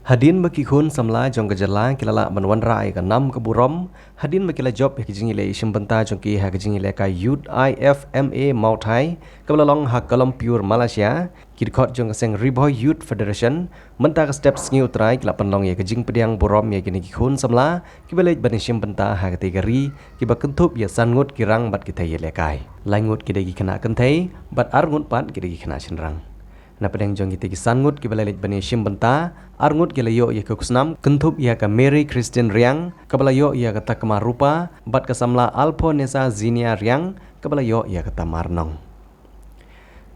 Hadin bagi kun samla jong kejala kilala banwan rai ka nam ke burom hadin bagi la job ke jing ile isim benta jong ki ha ke jing ile ka youth IFMA mautai kabalong ha kalam pure Malaysia kidkhot jong seng riboy youth federation menta ka steps ngi utrai kila panlong ye ke jing pediang burom ye kini ki kun samla ki belej ban isim benta ha kategori ki ba kentup ye sangut kirang bat kita ye lekai langut ki degi kena kentai bat arngut pat ki degi kena chenrang na pedang jong kita kisangut ki balalit bani shim benta arngut ki layo ya kusnam kentup ya ka Mary Christian Riang kabalayo ya kata kemar rupa bat kasamla Alpo Nesa Zinia Riang kabalayo ya kata marnong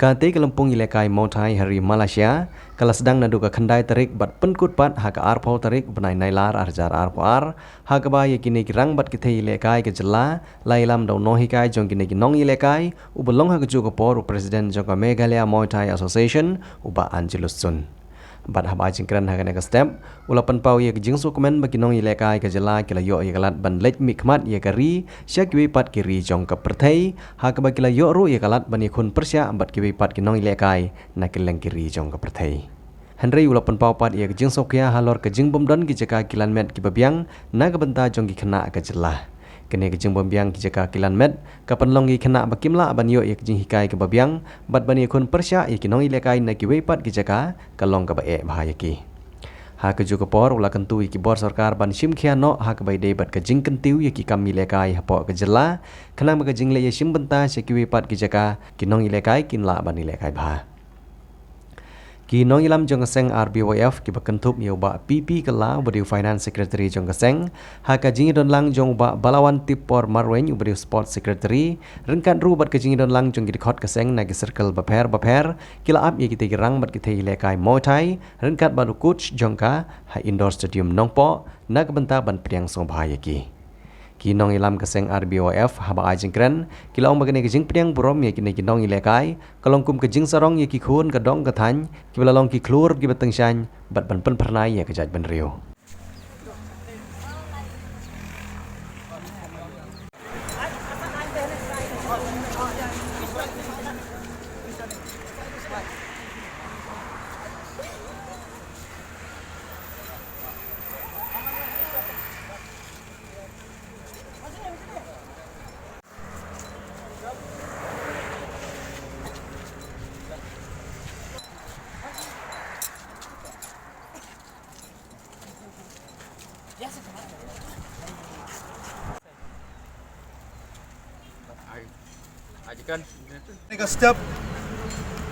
kate kelempung ilekai mautai hari Malaysia kala sedang nadu ka khandai tarik bat penkut pat ha ka arpo tarik benai nailar arjar arpo ar ha ka ba ye kini kirang bat kithe ilekai ke jela lailam dau nohi kai jong kini nong ilekai ubelong ha ka ju ka por president jong ka Meghalaya Mautai Association uba Angelus Sun bat haba jingkran ha ka step ulapan pau ye jing su komen bagi nong ilekai ke jela kila yo ye kalat ban lech mikmat ye kari sya kiwi pat kiri jong ka perthai ha ka ba kila yo ru ye kalat ban ye khun persya bat kiwi pat ki nong ilekai na kileng kiri jong ka perthai Henry ulapan pau pat ye jing sokya halor ke jing bomdon ki jaka kilan met ki babiang na ka benta jong ki khana ka jela kene ke jing bombiang ki jaka kilan met kapan long ki khana bakimla ban yo ye jing hikai ke babiang bat ban ye khun persya ye ki nong ilekai na ki wepat ki jaka kalong ka ba e bahaya ki ha ke ju ka por ula kentu ki bor sarkar ban sim khia no ha ka bai de bat ka jing kentiu ye ki kam ilekai ha po ka jela khana ma ka jing le ye sim benta se ki wepat ki jaka ki nong ilekai kin la ban ilekai ba ki nong ilam jong seng RBYF ki bakentup ye ba PP kala bodi finance secretary jong seng ha ka jing don lang jong ba balawan tip por marwen bodi sport secretary rengkan ru bat ka jing don lang jong ki khot ka seng na ki circle baper kila ap ye ki te rang bat ki te lekai motai rengkat ba coach jong ka ha indoor stadium nongpo na ka benta ban priang song bahaya ki nong ilam keseng RBOF haba ajing kren kila ong bagane kejing priang burom ye kini nong ilekai kalong kum kejing sarong ye ki khun ka dong ka than ki long ki klur ki beteng shan bat ban pen pernai ye kejat ben rio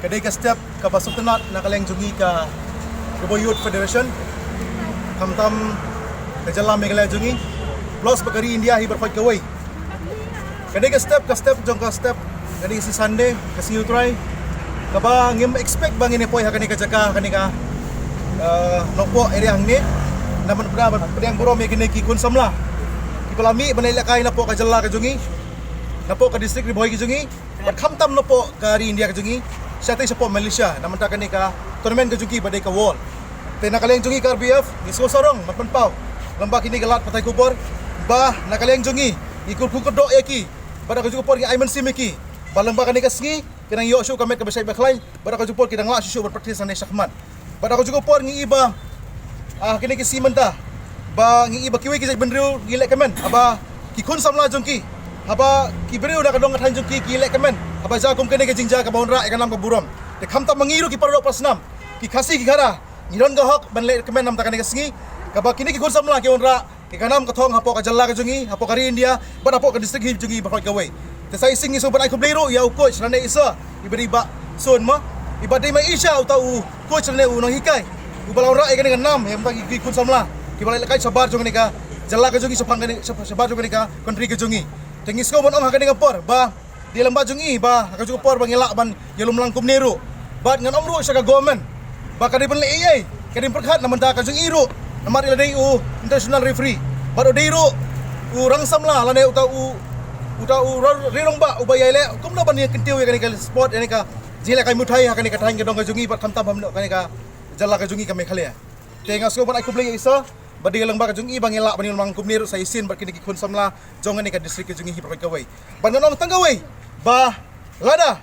Kadai ka step ka pasok tenat na kaleng jungi ka Riboy Youth Federation tam ka jala Meghalaya jungi plus bagari India hi berfight kawai kadai ka step jong ka step kadai si Sunday ka si utrai ka ba ngim expect bang ini poi hakani ka jaka kani ka nokpo area hang ni naman pra pediang burom ye kini ki kun samla ki pelami banai lakai na po ka jala ka jungi na po ka district Riboy ki jungi pat khamtam na po ka ri India ka jungi siya sa po Malaysia naman ta kani ka tournament ka jungi badai ka wall te nakaleng jungi ka RBF isko sarong matpanpaw lamba kini galat patay kubor ba nakaleng jungi ikul do eki pada ka jupor ki Aiman Simiki balamba kani ka sngi kinang yo show kamet ka basay baklay pada ka jupor kidang la show berpractice na sakman pada ka jupor ngi iba kini ki simenta ba ngi iba kiwi ki benriu gilek kamen aba ki kun samla jungki aba ki beriu na kadong athan jungki ki lek kamen aba jakum kene ke jingja ka baunra e kanam ka burom te khamta mangiru ki parok pasnam ki khasi ki khara ngiron ga hok ban lek kamen nam ta kane ka sngi ka ba kini ki kun samla ki onra ki kanam ka thong hapo ka jalla ka jungi hapo ka ri India ba hapo ka district hi jungi ba ka wei te sai singi so ban ai kublero ya coach rane isa iberi ba son ma ibadai mai isha utau coach rane u no hikai u balaw ra e kane ka nam hem ta ki kun samla ki balai kai sabar jungi ka jalla ka jungi sapang kane sabar jungi ka country ka jungi tengis ko bon om hakane ngapor ba di lembah jungi ba ka juga por bangilak ban yelum langkum neru ba ngan omru sa ka government ba ka dipun AI ka din perkhat naman da ka jungi ru namar ila dai u international referee ba do dai ru u rangsam la lane utau rirong ba ubay ile kum na ban ni kentiu ka ni ka sport ni ka jila kai muthai hakane ka thain ka dong ka jungi ba khamtam bam ka ni ka jalla ka jungi ka Meghalaya tengas ko ban ai kublay isa badi lang ba ka jungi bangila ban yung kum niru sa isin ba kini ki kun samla jongan ni ka district ka jungi hi pa kawai ban nong tanggawai ba lada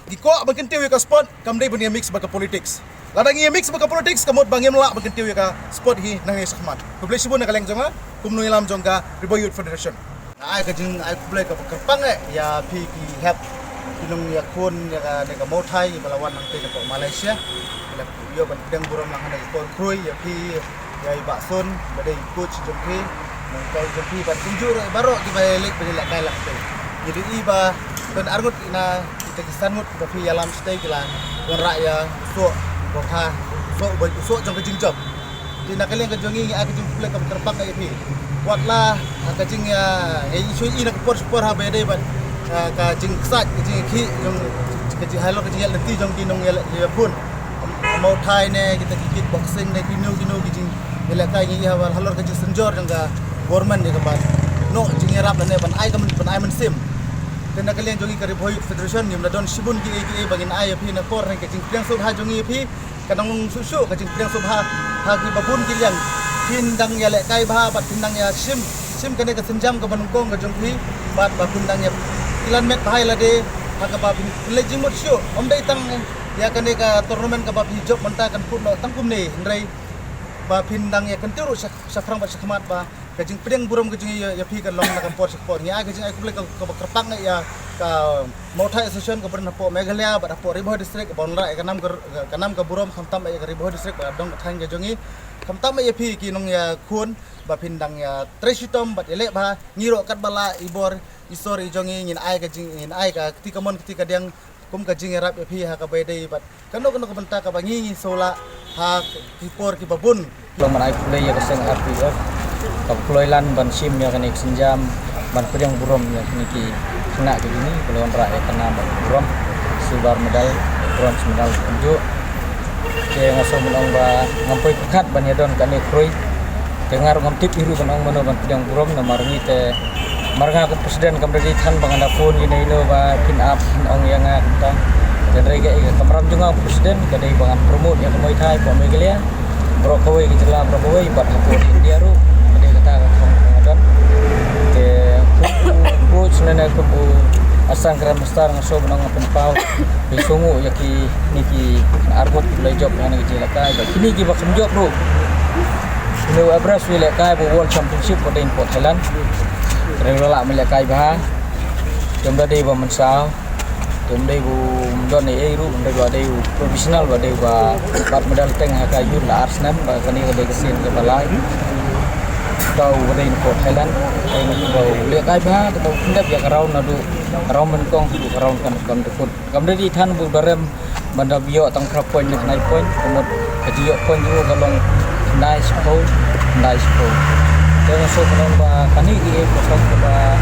Giko makin tiwi ka sport kamdai bani mix baka politics. Ladang ia mix baka politics kamot bangim la makin tiwi ka sport hi nang sakmat. Publish bun nakaleng jonga kumnu ilam jongka Ribo Youth Federation. Ai ka jing ai play ka kerpang ya pi ki help kinung ya kun ya ka ne ka mothai melawan nang te ka Malaysia. La yo ban deng buram nang hanai kon krui ya pi ya bakson badai coach jongki nang kau jongki ban tunjuk baro ki balik balik kai lah te. Jadi iba dan argut ina kita kisanut tapi alam stay kila wan raya so bokha so jong kejing job di nakalian kejongi aku jing play ka terpak ai pi watlah kejing ya isu ina sport ha bede ban ka jing sat kejing ki jong kejing halo kejing lenti jong kinong ya pun mau thai ne kita kikit boxing ne kinu kejing nela kai ni ha halor kejing senjor jong ka government ni ka ban no jing rap ne ban ai men sim dan nakalian jongi ka Ribo Youth Federation ni mladon sibun ki bangin ay phi na por hang kajing priang sobha jongi phi kanang susu kajing priang sobha ha ki babun ki liang pindang ya le kai bha bat pindang ya sim kane ka senjam ka banungkong ka jonghi bat ba pindang ya ilan met bhai la de ha ka ba lejing mot syo om dai tang ya kane ka tournament ka ba phi job manta kan pun tang kum ne ndrai ba pindang ya kan tiru sakrang ba sakmat ba kajing pedang buram kajing ya pi kan long nak sport ni kajing aku boleh ka kerpang ya ka mothai association ka pernah po Meghalaya ba po Ribo district bonra ka nam ka buram khamtam ya ka Ribo district ba dong thang ka jongi khamtam ya pi ki nong ya kun ba pindang ya tresitom ba ele ba ngiro kat bala ibor isori jongi ngin ai ka ketika diang kum kajing rap ya pi ha ka bedai ba kano ka benta ka bangi sola ha kipor ki babun long man ai play ya ka seng RPF Kaploilan ban sim ya kanik senjam ban pedang burom ya niki kena ke gini pelawan rakyat kena ban burom silver medal bronze medal unjuk ke ngaso menong ba ngampoi pekat ban yadon kanik kroi dengar ngamtip iru banong mano ban pedang burom namar ni te marga ke presiden kamdadi than banganda pun gini ino ba pin up ong yang ta dan rega kamram junga presiden kadai bangan promote ya kemoi thai po Meghalaya brokawai ke jela brokawai bat hapur India ru coach nana kubu asang kram star ngaso benang penpau bisungu yaki niki arbot play job nana kecil kai kini ki bakam job bro no abras wile kai bo world championship pada import Thailand rela mele kai bah jom dai ba mensau jom dai bu don ai ru dai ba dai professional ba dai ba bat medal teng haka yun la Arsenal ba kani dai kesin ke balai bau dari import Thailand ai bau le kai ba to ndap ya karau nadu karau menkong du karau kan tekut kamdadi than bu darem banda bio tang krap point nai point komot kajiyo point ju galong nice po dengan so penon ba kani di potong ba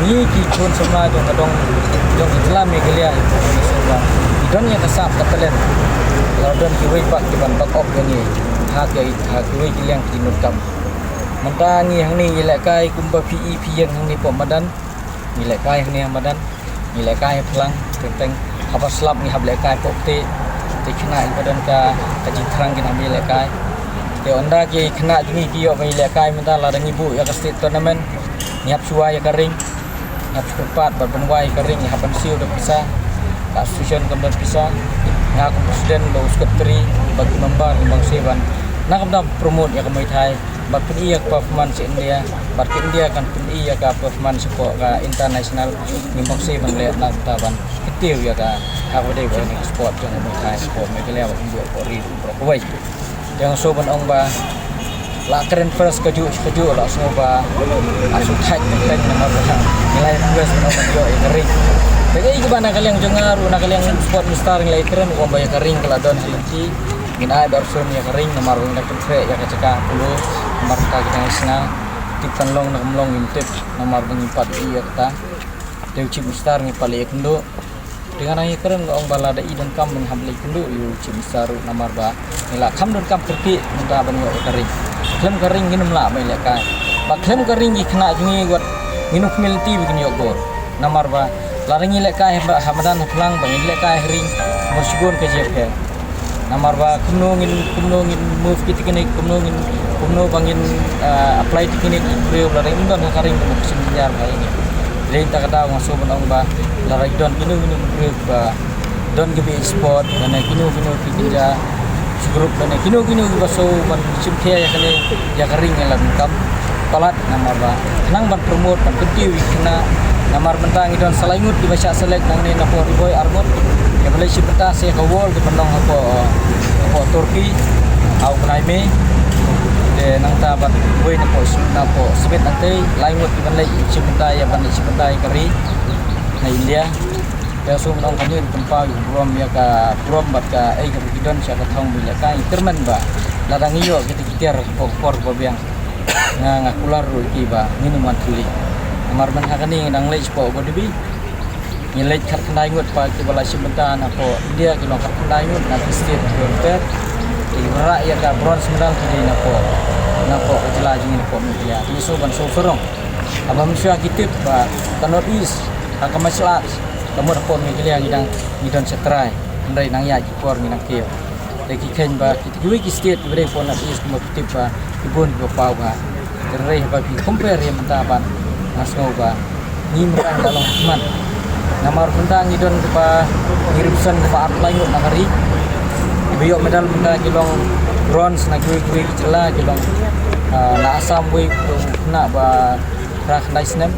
ni ki chon sama jong kadong jong Islam Meghalaya so ba idon ya kasap katalen ladon ki wei pak ki ban bak op ni ha ki wei ki liang ki nut kam Mentang yang ni nilai kai kumba PEP yang ni pemadan nilai kai yang ni pemadan nilai kai pelang tentang apa selap ni hab kai pokte te kena badan ka kaji terang kena nilai kai te onda ki kena jungi ki yo nilai kai menta la ibu ya ka state tournament niap suwa ya kering niap cepat berbenwai kering ya hapan siu dah bisa ka association kamdan bisa ngaku presiden lo sekretari bagi member bang seban nak kamdan promote ya kemai thai bat pun iya performance India bat India kan pun iya ka performance ko ka international nimbang se ban le na taban ketiu ya ka apa dei ba ni sport jong mo thai sport Meghalaya ba buat pori pro wai yang so ban ong ba la keren first kaju la so ba asu thai ten na ba nilai US ban ong yo kering tapi iki ban kalian jongaru na kalian sport star nilai keren ko ba ya kering keladon halinti Ginai bersun ya kering nomor nak tre ya keceka pulu nomor ka kita nasional tipan long nak melong intip nomor mengimpat iya kata dew chip star ni pali kendo dengan ai keren ong balada i dan kam menghamli kendo yu chip star nomor ba nila kam dan kam pergi minta ban yo kering klem kering ginum la mai le ka ba klem kering gi kena jungi buat minum milti bikin yo gor nomor ba larangi le ka hamadan pelang bang le ka ring musgun ke jep namar ba kumnongin move kita kini kumno bangin apply kini beliau larai indon karing musim jar ba ini lain tak ada ngaso benong ba larai don kini beliau ba don gibi sport dan kinu kinja grup dan kinu baso ban simke ya kene ya kering elan kam palat namar ba nang ban promote ban pentiu kena namar bentang idon salaingut di baca selek nang ni napo riboy arbot ya boleh si peta se ka wall di penong apa Turki au naime de nang ta bat boy napo sebet nanti laingut di balai si peta ya ban si peta kari na India ya so menong kami tempat berom ya ka berom bat ka ai ka idon sia ka thong bila ka termen ba ladang iyo kita kikir pokor bobiang ngakular ki ba minuman tuli amar ban hakani nang lej po go dibi nilej khat kendai ngut pa ki bala simbentan apa dia ki long khat kendai ngut na state border di ra ya ka bronze medal ki napo kejela jing ko media ni so ban so sorong abam sia kitip ba kanot is akamaslat kamu dapat mengilih yang ngidon setrai ndai nang ya jipor nang keo lagi ken ba kita ki state bere pon is kuma kitip ba ibon ba pau ba terrei ba ki compare yang mentaban nasno ba ni merang dalam man namar bentang ngidon ba ngiripsan ba atlay nang hari biyo medal benda kilong bronze na kui jela kilong na asam we na ba rak naisnem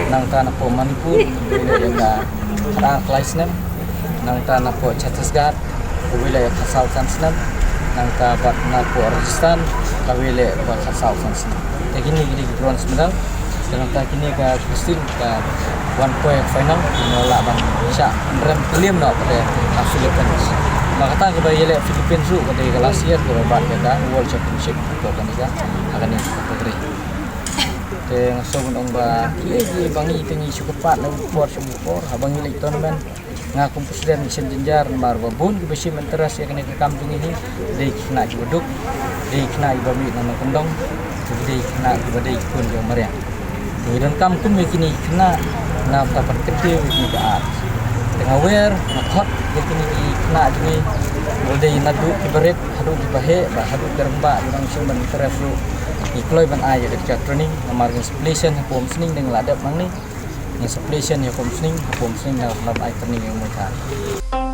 nang tanah po Manipur wilayah Rak Laisnem nang tanah po Chhattisgarh wilayah Khasal Sansnem nang tabat na po Rajasthan wilayah Khasal Sansnem kini bronze medal dan kini ka Kristin ka one point final menolak bang Sya rem keliam no pada Philippines maka ta ke wilayah Philippines su ke Asia ke bat ka World Championship ko kan akan ni kategori yang sobon ong ba lagi bangi tingi sukepat na buat semua habang nilai tournament ngaku presiden isen jenjar mar babun ki besi menteras ya kena ke kampung ini dei kena joduk dei kena ibami nama kendong dei kena ibadai pun yang meriah dan kampung kini kena na dapat kecil ni ke art tengah wer nakot kini kena jadi bodai nadu ibaret hadu dibahe ba hadu derba yang sumber menteras ikloi ban ai dekat training namar splation hapom sning dengan ladap mang ni splation hapom sning dalam ai training yang mereka